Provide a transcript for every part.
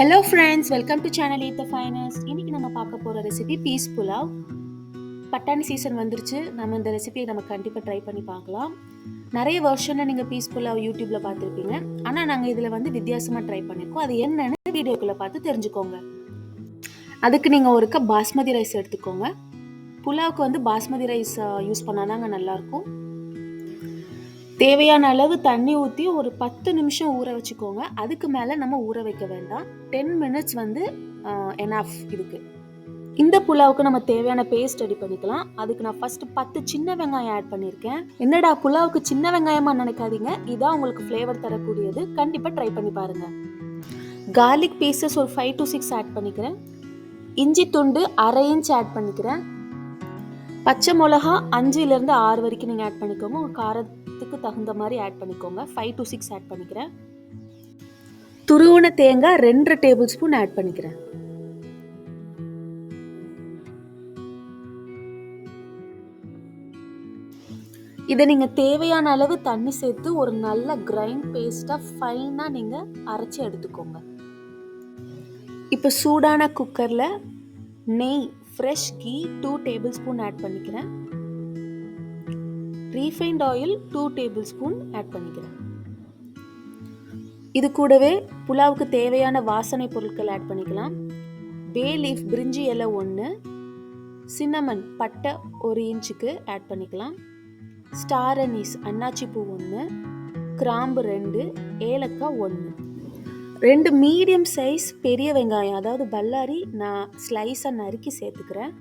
Hello friends, welcome to channel eat the finest. இன்றைக்கி நம்ம பார்க்க போகிற ரெசிபி பீஸ் புலாவ். பட்டாணி சீசன் வந்துருச்சு. நம்ம இந்த ரெசிபியை நம்ம கண்டிப்பாக ட்ரை பண்ணி பார்க்கலாம். நிறைய வெர்ஷனில் நீங்கள் பீஸ் புலாவ் யூடியூப்பில் பார்த்துருப்பீங்க. ஆனால் நாங்கள் இதில் வித்தியாசமாக ட்ரை பண்ணியிருக்கோம். அது என்னென்னு வீடியோக்குள்ளே பார்த்து தெரிஞ்சுக்கோங்க. அதுக்கு நீங்கள் ஒரு கப் பாஸ்மதி ரைஸ் எடுத்துக்கோங்க. புலாவுக்கு பாஸ்மதி ரைஸ் யூஸ் பண்ணால் தாங்க நல்லாயிருக்கும். தேவையான அளவு தண்ணி ஊற்றி ஒரு 10 நிமிஷம் ஊற வச்சுக்கோங்க. அதுக்கு மேலே நம்ம ஊற வைக்க வேண்டாம். 10 மினிட்ஸ் எனாஃப் இதுக்கு. இந்த புலாவுக்கு நம்ம தேவையான பேஸ்ட் ரெடி பண்ணிக்கலாம். அதுக்கு நான் ஃபர்ஸ்ட் 10 சின்ன வெங்காயம் ஆட் பண்ணியிருக்கேன். என்னடா புலாவுக்கு சின்ன வெங்காயமா நினைக்காதீங்க, இதான் உங்களுக்கு ஃப்ளேவர் தரக்கூடியது. கண்டிப்பாக ட்ரை பண்ணி பாருங்க. கார்லிக் பீசஸ் ஒரு 5 to 6 ஆட் பண்ணிக்கிறேன். இஞ்சி துண்டு 1/2 இன்ச் ஆட் பண்ணிக்கிறேன். பச்சை மிளகா 5லேருந்து 6 வரைக்கும் நீங்கள் ஆட் பண்ணிக்கோங்க. உங்கள் காரத்துக்கு தகுந்த மாதிரி ஆட் பண்ணிக்கோங்க. 5 to 6 ஆட் பண்ணிக்கிறேன். துருவன தேங்காய் 2 டேபிள் ஸ்பூன் ஆட் பண்ணிக்கிறேன். இதை நீங்கள் தேவையான அளவு தண்ணி சேர்த்து ஒரு நல்ல கிரைண்ட் பேஸ்ட்டாக ஃபைனாக நீங்கள் அரைச்சி எடுத்துக்கோங்க. இப்போ சூடான குக்கரில் நெய், fresh ghee 2 table spoon add பண்ணிக்கிறேன். Refined oil 2 table spoon add பண்ணிக்கிறேன். இது கூடவே புலாவுக்கு தேவையான வாசனை பொருட்கள் ஆட் பண்ணிக்கலாம். பே லீஃப் பிரிஞ்சி இலை 1, சின்னமன் பட்டை 1 இன்ச்சுக்கு ஆட் பண்ணிக்கலாம். ஸ்டார் அனீஸ் அன்னாச்சி பூ 1, கிராம்பு 2, ஏலக்காய் 1, 2 மீடியம் சைஸ் பெரிய வெங்காயம், அதாவது பல்லாரி நான் ஸ்லைஸாக நறுக்கி சேர்த்துக்கிறேன்.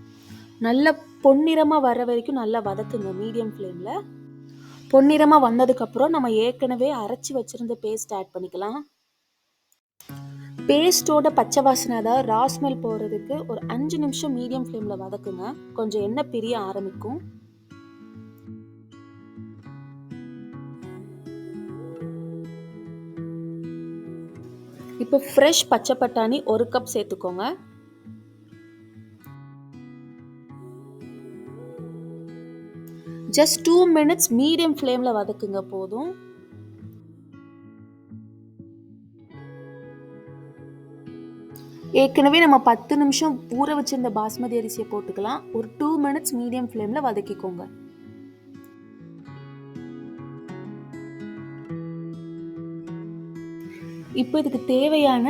நல்ல பொன்னிறமாக வர வரைக்கும் நல்லா வதக்குங்க மீடியம் ஃப்ளேமில். பொன்னிறமாக வந்ததுக்கப்புறம் நம்ம ஏற்கனவே அரைச்சி வச்சுருந்த பேஸ்ட் ஆட் பண்ணிக்கலாம். பேஸ்ட்டோட பச்சை வாசனை, அதாவது ரா ஸ்மெல் போகிறதுக்கு ஒரு 5 நிமிஷம் மீடியம் ஃப்ளேமில் வதக்குங்க. கொஞ்சம் எண்ணெய் பிரிய ஆரம்பிக்கும். இப்போ ஃப்ரெஷ் பச்சை பட்டாணி 1 கப் சேர்த்துக்கோங்க. ஜஸ்ட் 2 மினிட்ஸ் மீடியம் ஃப்ளேமில் வதக்குங்க போதும். ஏற்கனவே நம்ம 10 நிமிஷம் ஊற வச்சிருந்த பாஸ்மதி அரிசியை போட்டுக்கலாம். ஒரு 2 மினிட்ஸ் மீடியம் ஃப்ளேமில் வதக்கிக்கோங்க. இப்போ இதுக்கு தேவையான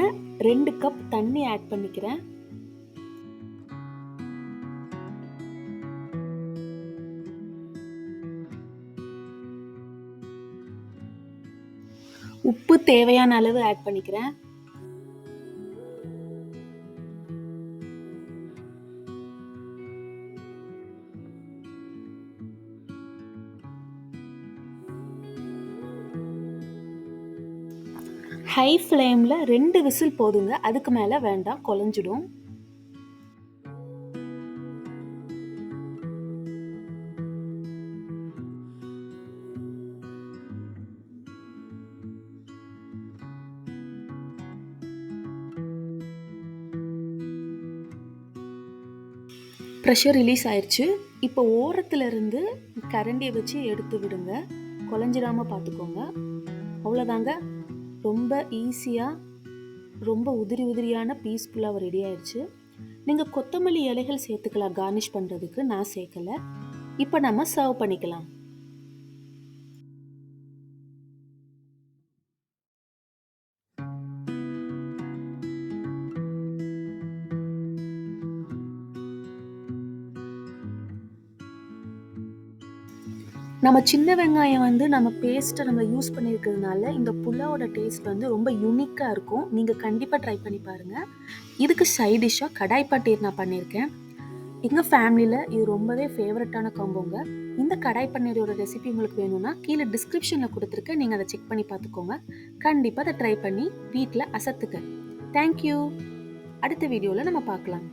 2 கப் தண்ணி ஆட் பண்ணிக்கிறேன். உப்பு தேவையான அளவு ஆட் பண்ணிக்கிறேன். ஹை ஃப்ளேமில் 2 விசில் போதுங்க. அதுக்கு மேலே வேண்டாம், குழஞ்சிடும். ப்ரெஷர் ரிலீஸ் ஆயிடுச்சு. இப்போ ஓரத்தில் இருந்து கரண்டியை வச்சு எடுத்து விடுங்க. குழஞ்சிடாமல் பார்த்துக்கோங்க. அவ்வளோதாங்க. ரொம்ப ஈஸியாக ரொம்ப உதிரியான பீஸ் புலாவ் ரெடி ஆயிடுச்சு. நீங்கள் கொத்தமல்லி இலைகள் சேர்த்துக்கலாம் கார்னிஷ் பண்ணுறதுக்கு. நான் சேர்க்கலை. இப்போ நம்ம சர்வ் பண்ணிக்கலாம். நம்ம சின்ன வெங்காயம் நம்ம பேஸ்ட்டை நம்ம யூஸ் பண்ணியிருக்கிறதுனால இந்த புலாவோட டேஸ்ட் ரொம்ப யூனிக்காக இருக்கும். நீங்கள் கண்டிப்பாக ட்ரை பண்ணி பாருங்கள். இதுக்கு சைட் டிஷ்ஷாக கடாய் பன்னீர் நான் பண்ணியிருக்கேன். எங்கள் ஃபேமிலியில் இது ரொம்பவே ஃபேவரட்டான காம்போங்க. இந்த கடாய் பன்னீரோட ரெசிபி உங்களுக்கு வேணும்னா கீழே டிஸ்கிரிப்ஷனில் கொடுத்துருக்கேன். நீங்கள் அதை செக் பண்ணி பார்த்துக்கோங்க. கண்டிப்பாக அதை ட்ரை பண்ணி வீட்டில் அசத்துக்க. தேங்க்யூ. அடுத்த வீடியோவில் நம்ம பார்க்கலாம்.